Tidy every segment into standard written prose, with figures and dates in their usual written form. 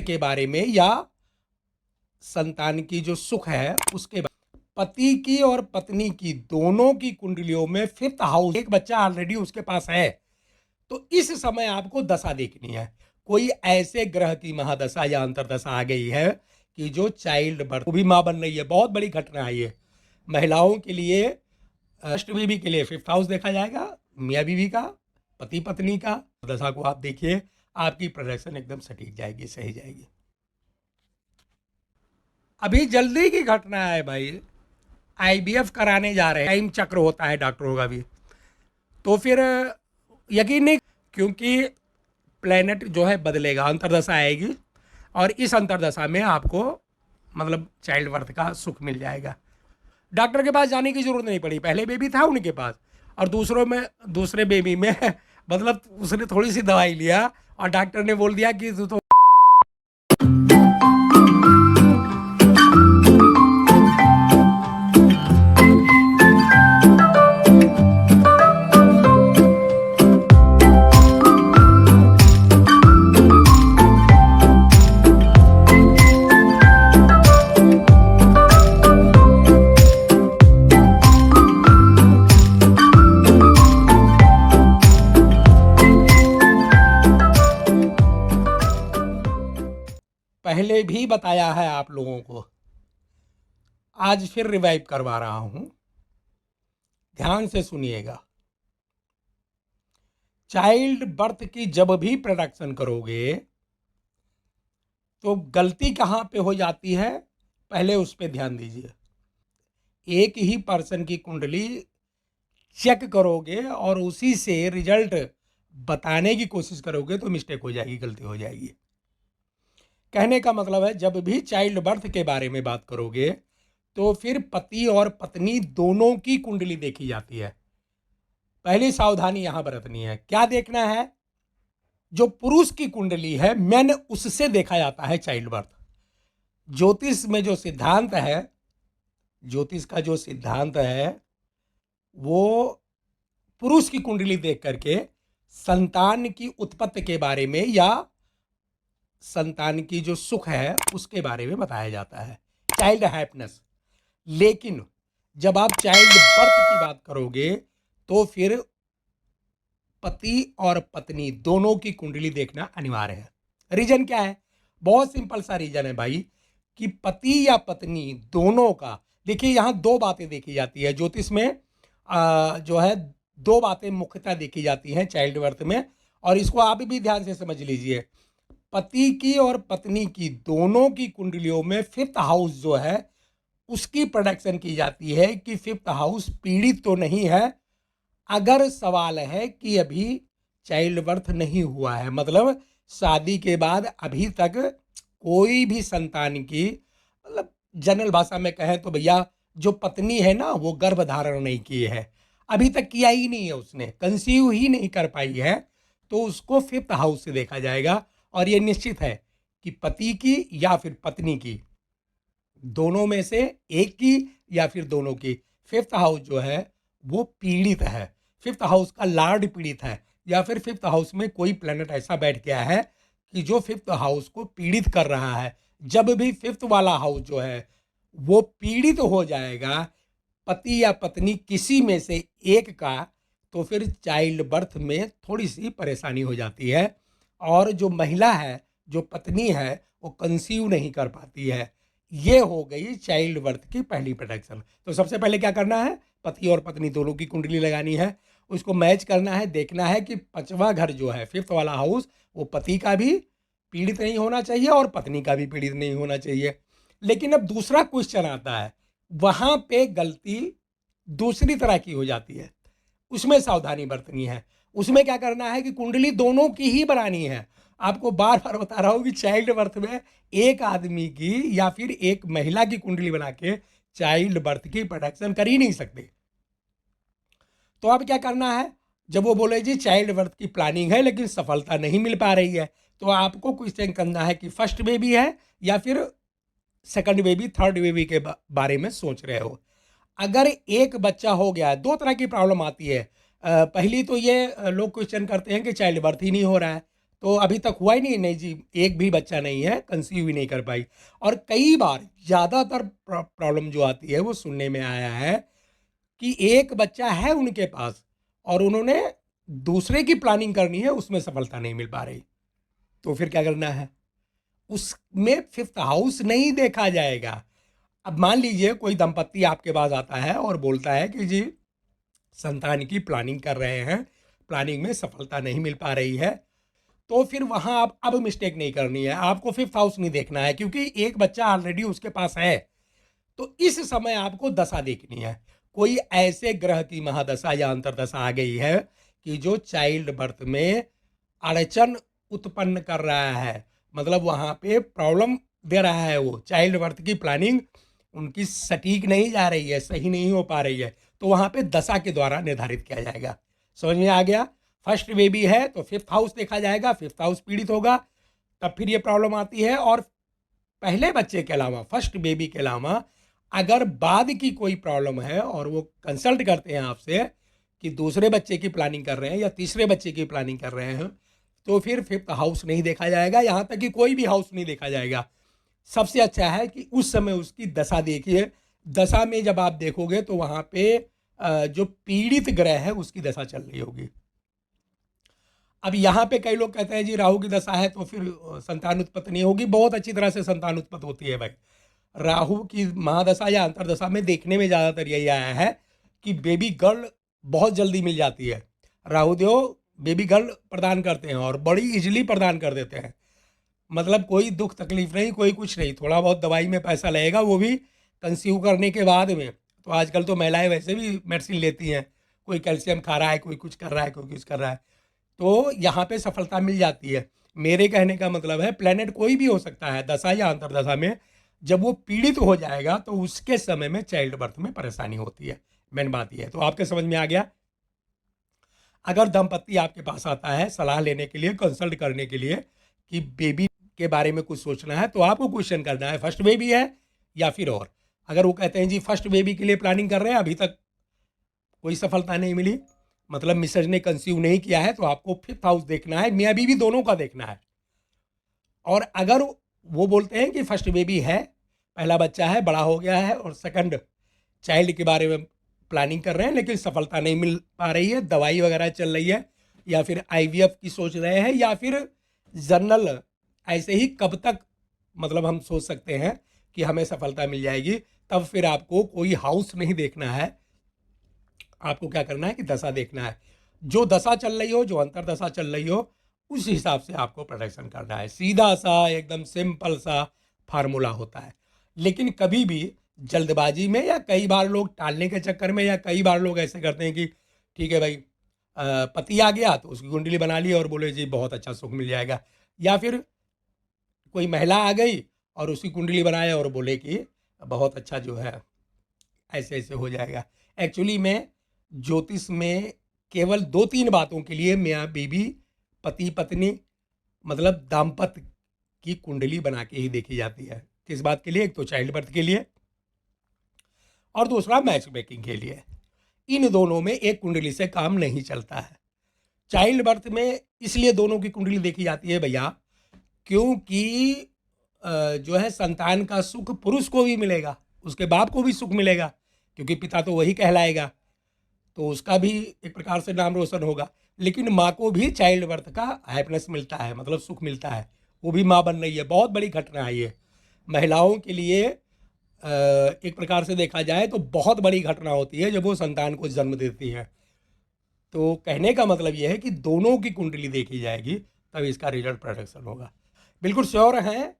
के बारे में या संतान की जो सुख है उसके बारे में। पति की और पत्नी की दोनों की कुंडलियों में फिफ्थ हाउस, एक बच्चा ऑलरेडी उसके पास है, तो इस समय आपको दशा देखनी है। कोई ऐसे ग्रह की महादशा या अंतरदशा आ गई है कि जो चाइल्ड बर्थ, वो भी मां बन रही है। बहुत बड़ी घटना है ये महिलाओं के लिए। फर्स्ट बीवी के लिए फिफ्थ हाउस देखा जाएगा, मियाँ बीवी का, पति पत्नी का। दशा को आप देखिए, आपकी प्रोडक्शन एकदम सटीक जाएगी, सही जाएगी। अभी जल्दी की घटना है भाई, आईवीएफ कराने जा रहे हैं, टाइम चक्र होता है डॉक्टरों का भी, तो फिर यकीन नहीं, क्योंकि प्लेनेट जो है बदलेगा, अंतरदशा आएगी और इस अंतरदशा में आपको मतलब चाइल्ड बर्थ का सुख मिल जाएगा। डॉक्टर के पास जाने की जरूरत नहीं पड़ी, पहले बेबी था उनके पास और दूसरे बेबी में मतलब उसने थोड़ी सी दवाई लिया और डॉक्टर ने बोल दिया कि तू तो पहले भी बताया है आप लोगों को, आज फिर रिवाइव करवा रहा हूं, ध्यान से सुनिएगा। चाइल्ड बर्थ की जब भी प्रोडक्शन करोगे तो गलती कहां पे हो जाती है, पहले उस पर ध्यान दीजिए। एक ही पर्सन की कुंडली चेक करोगे और उसी से रिजल्ट बताने की कोशिश करोगे तो मिस्टेक हो जाएगी, गलती हो जाएगी। कहने का मतलब है, जब भी चाइल्ड बर्थ के बारे में बात करोगे तो फिर पति और पत्नी दोनों की कुंडली देखी जाती है। पहली सावधानी यहां बरतनी है, क्या देखना है, जो पुरुष की कुंडली है मैन, उससे देखा जाता है चाइल्ड बर्थ। ज्योतिष में जो सिद्धांत है, ज्योतिष का जो सिद्धांत है वो पुरुष की कुंडली देख करके संतान की उत्पत्ति के बारे में या संतान की जो सुख है उसके बारे में बताया जाता है, चाइल्ड हैप्पीनेस। लेकिन जब आप चाइल्ड बर्थ की बात करोगे तो फिर पति और पत्नी दोनों की कुंडली देखना अनिवार्य है। रीजन क्या है, बहुत सिंपल सा रीजन है भाई, कि पति या पत्नी दोनों का, देखिए यहां दो बातें देखी जाती है ज्योतिष में, जो है दो बातें मुख्यतः देखी जाती हैं चाइल्ड बर्थ में, और इसको आप भी ध्यान से समझ लीजिए। पति की और पत्नी की दोनों की कुंडलियों में फिफ्थ हाउस जो है उसकी प्रोडक्शन की जाती है कि फिफ्थ हाउस पीड़ित तो नहीं है। अगर सवाल है कि अभी चाइल्ड बर्थ नहीं हुआ है, मतलब शादी के बाद अभी तक कोई भी संतान की, मतलब जनरल भाषा में कहें तो भैया जो पत्नी है ना वो गर्भ धारण नहीं की है, अभी तक किया ही नहीं है, उसने कंसीव ही नहीं कर पाई है, तो उसको फिफ्थ हाउस से देखा जाएगा। और ये निश्चित है कि पति की या फिर पत्नी की, दोनों में से एक की या फिर दोनों की, फिफ्थ हाउस जो है वो पीड़ित है, फिफ्थ हाउस का लॉर्ड पीड़ित है, या फिर फिफ्थ हाउस में कोई प्लेनेट ऐसा बैठ गया है कि जो फिफ्थ हाउस को पीड़ित कर रहा है। जब भी फिफ्थ वाला हाउस जो है वो पीड़ित हो जाएगा, पति या पत्नी किसी में से एक का, तो फिर चाइल्ड बर्थ में थोड़ी सी परेशानी हो जाती है और जो महिला है, जो पत्नी है, वो कंसीव नहीं कर पाती है। ये हो गई चाइल्ड बर्थ की पहली प्रोडक्शन। तो सबसे पहले क्या करना है, पति और पत्नी दोनों की कुंडली लगानी है, उसको मैच करना है, देखना है कि पांचवा घर जो है फिफ्थ वाला हाउस, वो पति का भी पीड़ित नहीं होना चाहिए और पत्नी का भी पीड़ित नहीं होना चाहिए। लेकिन अब दूसरा क्वेश्चन आता है, वहां पे गलती दूसरी तरह की हो जाती है, उसमें सावधानी बरतनी है। उसमें क्या करना है कि कुंडली दोनों की ही बनानी है। आपको बार बार बता रहा हूं कि चाइल्ड बर्थ में एक आदमी की या फिर एक महिला की कुंडली बना के चाइल्ड बर्थ की प्रोडक्शन कर ही नहीं सकते। तो अब क्या करना है, जब वो बोले जी चाइल्ड बर्थ की प्लानिंग है लेकिन सफलता नहीं मिल पा रही है, तो आपको क्वेश्चन करना है कि फर्स्ट बेबी है या फिर सेकंड बेबी, थर्ड बेबी के बारे में सोच रहे हो। अगर एक बच्चा हो गया, दो तरह की प्रॉब्लम आती है। पहली तो ये लोग क्वेश्चन करते हैं कि चाइल्ड बर्थ ही नहीं हो रहा है, तो अभी तक हुआ ही नहीं, नहीं जी, एक भी बच्चा नहीं है, कंसीव ही नहीं कर पाई। और कई बार ज़्यादातर प्रॉब्लम जो आती है वो सुनने में आया है कि एक बच्चा है उनके पास और उन्होंने दूसरे की प्लानिंग करनी है, उसमें सफलता नहीं मिल पा रही। तो फिर क्या करना है? उसमें फिफ्थ हाउस नहीं देखा जाएगा। अब मान लीजिए कोई दंपत्ति आपके पास आता है और बोलता है कि जी संतान की प्लानिंग कर रहे हैं, प्लानिंग में सफलता नहीं मिल पा रही है, तो फिर वहां आप अब मिस्टेक नहीं करनी है, आपको फिफ्थ हाउस नहीं देखना है, क्योंकि एक बच्चा ऑलरेडी उसके पास है। तो इस समय आपको दशा देखनी है, कोई ऐसे ग्रह की महादशा या अंतरदशा आ गई है कि जो चाइल्ड बर्थ में अड़चन उत्पन्न कर रहा है, मतलब वहां पे प्रॉब्लम दे रहा है, वो चाइल्ड बर्थ की प्लानिंग उनकी सटीक नहीं जा रही है, सही नहीं हो पा रही है, तो वहां पे दशा के द्वारा निर्धारित किया जाएगा। समझ में आ गया? फर्स्ट बेबी है तो फिफ्थ हाउस देखा जाएगा, फिफ्थ हाउस पीड़ित होगा तब फिर ये प्रॉब्लम आती है। और पहले बच्चे के अलावा, फर्स्ट बेबी के अलावा अगर बाद की कोई प्रॉब्लम है और वो कंसल्ट करते हैं आपसे कि दूसरे बच्चे की प्लानिंग कर रहे हैं या तीसरे बच्चे की प्लानिंग कर रहे हैं, तो फिर फिफ्थ हाउस नहीं देखा जाएगा, यहाँ तक कि कोई भी हाउस नहीं देखा जाएगा। सबसे अच्छा है कि उस समय उसकी दशा देखिए। दशा में जब आप देखोगे तो वहाँ पे जो पीड़ित ग्रह है उसकी दशा चल रही होगी। अब यहाँ पे कई लोग कहते हैं जी राहु की दशा है तो फिर संतान उत्पत्ति नहीं होगी। बहुत अच्छी तरह से संतान उत्पत्ति होती है भाई। राहु की महादशा या अंतरदशा में देखने में ज़्यादातर यही आया है कि बेबी गर्ल बहुत जल्दी मिल जाती है। राहु देव बेबी गर्ल प्रदान करते हैं और बड़ी इजीली प्रदान कर देते हैं, मतलब कोई दुख तकलीफ नहीं, कोई कुछ नहीं, थोड़ा बहुत दवाई में पैसा लगेगा, वो भी कंसीव करने के बाद में। तो आजकल तो महिलाएं वैसे भी मेडिसिन लेती हैं, कोई कैल्शियम खा रहा है, कोई कुछ कर रहा है, कोई कुछ कर रहा है, तो यहाँ पे सफलता मिल जाती है। मेरे कहने का मतलब है प्लेनेट कोई भी हो सकता है दशा या अंतरदशा में, जब वो पीड़ित हो जाएगा तो उसके समय में चाइल्ड बर्थ में परेशानी होती है। मेन बात यह है। तो आपके समझ में आ गया? अगर दंपत्ति आपके पास आता है सलाह लेने के लिए, कंसल्ट करने के लिए कि बेबी के बारे में कुछ सोचना है, तो आपको क्वेश्चन करना है फर्स्ट बेबी है या फिर और। अगर वो कहते हैं जी फर्स्ट बेबी के लिए प्लानिंग कर रहे हैं, अभी तक कोई सफलता नहीं मिली, मतलब मिसेज ने कंसीव नहीं किया है, तो आपको फिफ्थ हाउस देखना है, मियाँ बीवी दोनों का देखना है। और अगर वो बोलते हैं कि फर्स्ट बेबी है, पहला बच्चा है, बड़ा हो गया है, और सेकंड चाइल्ड के बारे में प्लानिंग कर रहे हैं लेकिन सफलता नहीं मिल पा रही है, दवाई वगैरह चल रही है, या फिर आईवीएफ की सोच रहे हैं, या फिर जनरल ऐसे ही कब तक मतलब हम सोच सकते हैं कि हमें सफलता मिल जाएगी, तब फिर आपको कोई हाउस नहीं देखना है। आपको क्या करना है कि दशा देखना है, जो दशा चल रही हो, जो अंतरदशा चल रही हो, उस हिसाब से आपको प्रोडक्शन करना है। सीधा सा एकदम सिंपल सा फार्मूला होता है। लेकिन कभी भी जल्दबाजी में, या कई बार लोग टालने के चक्कर में, या कई बार लोग ऐसे करते हैं कि ठीक है भाई पति आ गया तो उसकी कुंडली बना ली और बोले जी बहुत अच्छा सुख मिल जाएगा, या फिर कोई महिला आ गई और उसकी कुंडली बनाए और बोले कि बहुत अच्छा जो है ऐसे ऐसे हो जाएगा। एक्चुअली में ज्योतिष में केवल 2-3 बातों के लिए मियाँ बीवी, पति पत्नी, मतलब दाम्पत्य की कुंडली बना के ही देखी जाती है। किस बात के लिए? एक तो चाइल्ड बर्थ के लिए और दूसरा मैच मेकिंग के लिए। इन दोनों में एक कुंडली से काम नहीं चलता है। चाइल्ड बर्थ में इसलिए दोनों की कुंडली देखी जाती है भैया, क्योंकि जो है संतान का सुख पुरुष को भी मिलेगा, उसके बाप को भी सुख मिलेगा, क्योंकि पिता तो वही कहलाएगा, तो उसका भी एक प्रकार से नाम रोशन होगा। लेकिन माँ को भी चाइल्ड बर्थ का हैप्पीनेस मिलता है, मतलब सुख मिलता है, वो भी माँ बन रही है। बहुत बड़ी घटना है ये महिलाओं के लिए। एक प्रकार से देखा जाए तो बहुत बड़ी घटना होती है जब वो संतान को जन्म देती है। तो कहने का मतलब ये है कि दोनों की कुंडली देखी जाएगी, तब इसका रिजल्ट प्रोडक्शन होगा। बिल्कुल श्योर हैं।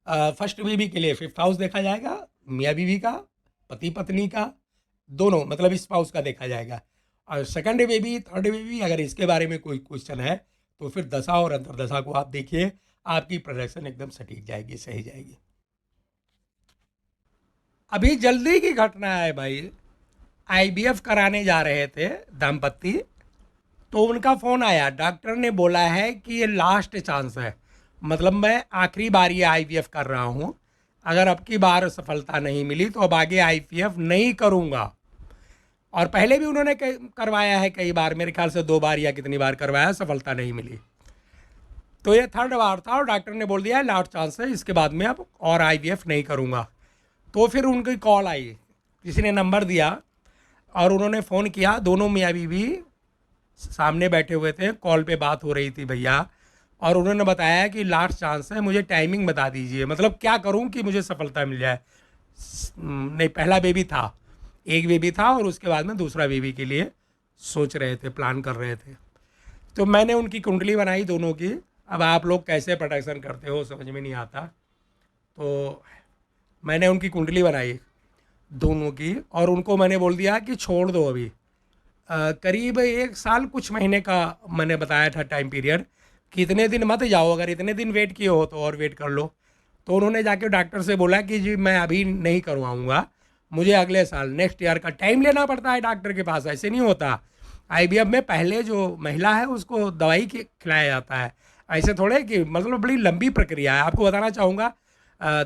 फर्स्ट बेबी के लिए फिफ्थ हाउस देखा जाएगा, मियाँ बीवी का, पति पत्नी का, दोनों, मतलब स्पाउस का देखा जाएगा। और सेकंड बेबी, थर्ड बेबी, अगर इसके बारे में कोई क्वेश्चन है तो फिर दशा और अंतरदशा को आप देखिए, आपकी प्रोडक्शन एकदम सटीक जाएगी, सही जाएगी। अभी जल्दी की घटना है भाई, आईवीएफ कराने जा रहे थे दंपत्ति, तो उनका फ़ोन आया, डॉक्टर ने बोला है कि ये लास्ट चांस है, मतलब मैं आखिरी बार ये आईवीएफ कर रहा हूँ, अगर अब की बार सफलता नहीं मिली तो अब आगे आईवीएफ नहीं करूँगा। और पहले भी उन्होंने करवाया है कई बार, मेरे ख्याल से 2 बार या कितनी बार करवाया, सफलता नहीं मिली। तो ये थर्ड बार था और डॉक्टर ने बोल दिया है लास्ट चांस है, इसके बाद में अब और आईवीएफ नहीं करूँगा। तो फिर उनकी कॉल आई, किसी ने नंबर दिया और उन्होंने फ़ोन किया। दोनों मियाँ बीवी सामने बैठे हुए थे, कॉल पे बात हो रही थी भैया, और उन्होंने बताया कि लास्ट चांस है, मुझे टाइमिंग बता दीजिए, मतलब क्या करूं कि मुझे सफलता मिल जाए। नहीं, पहला बेबी था, एक बेबी था और उसके बाद में दूसरा बेबी के लिए सोच रहे थे, प्लान कर रहे थे। तो मैंने उनकी कुंडली बनाई दोनों की। अब आप लोग कैसे प्रोटेक्शन करते हो समझ में नहीं आता, तो मैंने उनकी कुंडली बनाई दोनों की और उनको मैंने बोल दिया कि छोड़ दो अभी। करीब 1 साल कुछ महीने का मैंने बताया था टाइम पीरियड कि इतने दिन मत जाओ, अगर इतने दिन वेट किए हो तो और वेट कर लो। तो उन्होंने जाके डॉक्टर से बोला कि जी मैं अभी नहीं करवाऊँगा, मुझे अगले साल नेक्स्ट ईयर का टाइम लेना पड़ता है डॉक्टर के पास, ऐसे नहीं होता। आईवीएफ में पहले जो महिला है उसको दवाई खिलाया जाता है, ऐसे थोड़े कि मतलब बड़ी लंबी प्रक्रिया है। आपको बताना चाहूँगा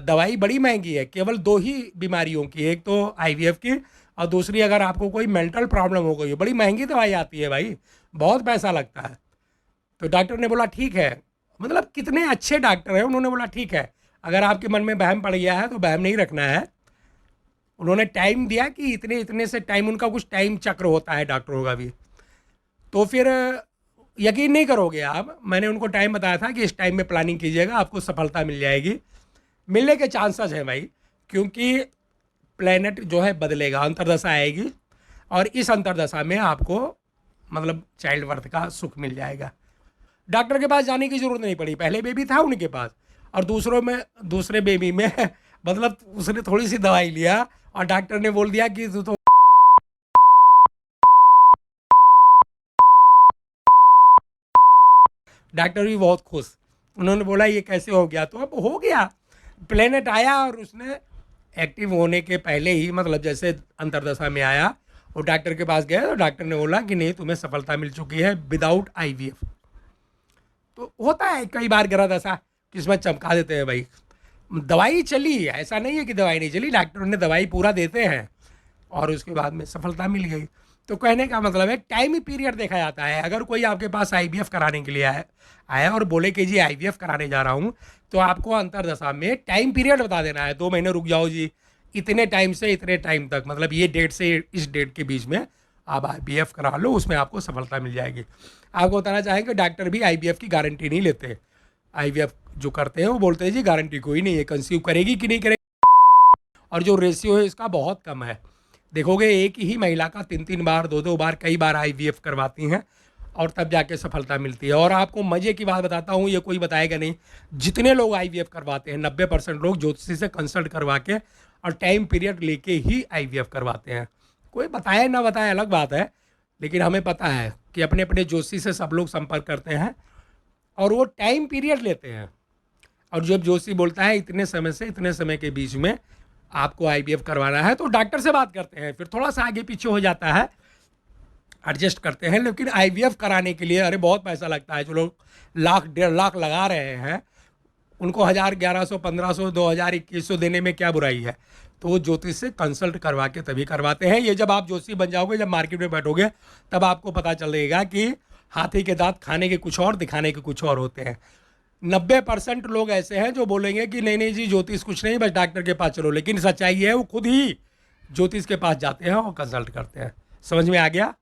दवाई बड़ी महंगी है, केवल 2 ही बीमारियों की, एक तो आईवीएफ की और दूसरी अगर आपको कोई मेंटल प्रॉब्लम हो गई, बड़ी महंगी दवाई आती है भाई, बहुत पैसा लगता है। तो डॉक्टर ने बोला ठीक है, मतलब कितने अच्छे डॉक्टर हैं, उन्होंने बोला ठीक है, अगर आपके मन में वहम पड़ गया है तो वहम नहीं रखना है। उन्होंने टाइम दिया कि इतने इतने से टाइम, उनका कुछ टाइम चक्र होता है डॉक्टरों का भी। तो फिर यकीन नहीं करोगे आप, मैंने उनको टाइम बताया था कि इस टाइम में प्लानिंग कीजिएगा, आपको सफलता मिल जाएगी। मिलने के चांसेस हैं भाई, क्योंकि प्लेनेट जो है बदलेगा, अंतर्दशा आएगी और इस अंतर्दशा में आपको मतलब चाइल्ड बर्थ का सुख मिल जाएगा। डॉक्टर के पास जाने की ज़रूरत नहीं पड़ी, पहले बेबी था उनके पास और दूसरे बेबी में मतलब उसने थोड़ी सी दवाई लिया और डॉक्टर ने बोल दिया कि तू तो डॉक्टर भी बहुत खुश, उन्होंने बोला ये कैसे हो गया, तो अब हो गया। प्लेनेट आया और उसने एक्टिव होने के पहले ही मतलब जैसे अंतर्दशा में आया और डॉक्टर के पास गया तो डॉक्टर ने बोला कि नहीं तुम्हें सफलता मिल चुकी है विदाउट आईवीएफ। तो होता है कई बार ग्रह दशा किस्मत चमका देते हैं भाई। दवाई चली, ऐसा नहीं है कि दवाई नहीं चली, डॉक्टर ने दवाई पूरा देते हैं और उसके बाद में सफलता मिल गई। तो कहने का मतलब है टाइम पीरियड देखा जाता है। अगर कोई आपके पास आईवीएफ कराने के लिए आया और बोले कि जी आईवीएफ कराने जा रहा हूँ, तो आपको अंतरदशा में टाइम पीरियड बता देना है, 2 महीने रुक जाओ जी, इतने टाइम से इतने टाइम तक, मतलब ये डेट से इस डेट के बीच में आप आईवीएफ करा लो, उसमें आपको सफलता मिल जाएगी। आपको बताना चाहेंगे डॉक्टर भी आईवीएफ की गारंटी नहीं लेते। आईवीएफ जो करते हैं वो बोलते हैं जी गारंटी कोई नहीं है, कंसीव करेगी कि नहीं करेगी, और जो रेशियो है इसका बहुत कम है। देखोगे एक ही महिला का 3-3 बार 2-2 बार कई बार आईवीएफ करवाती हैं और तब जाके सफलता मिलती है। और आपको मज़े की बात बताता हूँ, ये कोई बताएगा नहीं, जितने लोग आईवीएफ करवाते हैं 90% लोग ज्योतिषी से कंसल्ट करवा के और टाइम पीरियड लेके ही आईवीएफ करवाते हैं। कोई बताए ना बताए अलग बात है, लेकिन हमें पता है कि अपने अपने ज्योतिषी से सब लोग संपर्क करते हैं और वो टाइम पीरियड लेते हैं। और जब ज्योतिषी बोलता है इतने समय से इतने समय के बीच में आपको आईवीएफ करवाना है, तो डॉक्टर से बात करते हैं, फिर थोड़ा सा आगे पीछे हो जाता है, एडजस्ट करते हैं। लेकिन आईवीएफ कराने के लिए अरे बहुत पैसा लगता है। जो लोग 1,00,000-1,50,000 लगा रहे हैं उनको 1,000, 1,100, 1,500, 2,000, 2,100 देने में क्या बुराई है। तो वो ज्योतिष से कंसल्ट करवा के तभी करवाते हैं। ये जब आप ज्योतिषी बन जाओगे, जब मार्केट में बैठोगे, तब आपको पता चलेगा कि हाथी के दांत खाने के कुछ और दिखाने के कुछ और होते हैं। 90% लोग ऐसे हैं जो बोलेंगे कि नहीं नहीं जी ज्योतिष कुछ नहीं, बस डॉक्टर के पास चलो, लेकिन सच्चाई है वो खुद ही ज्योतिष के पास जाते हैं और कंसल्ट करते हैं। समझ में आ गया?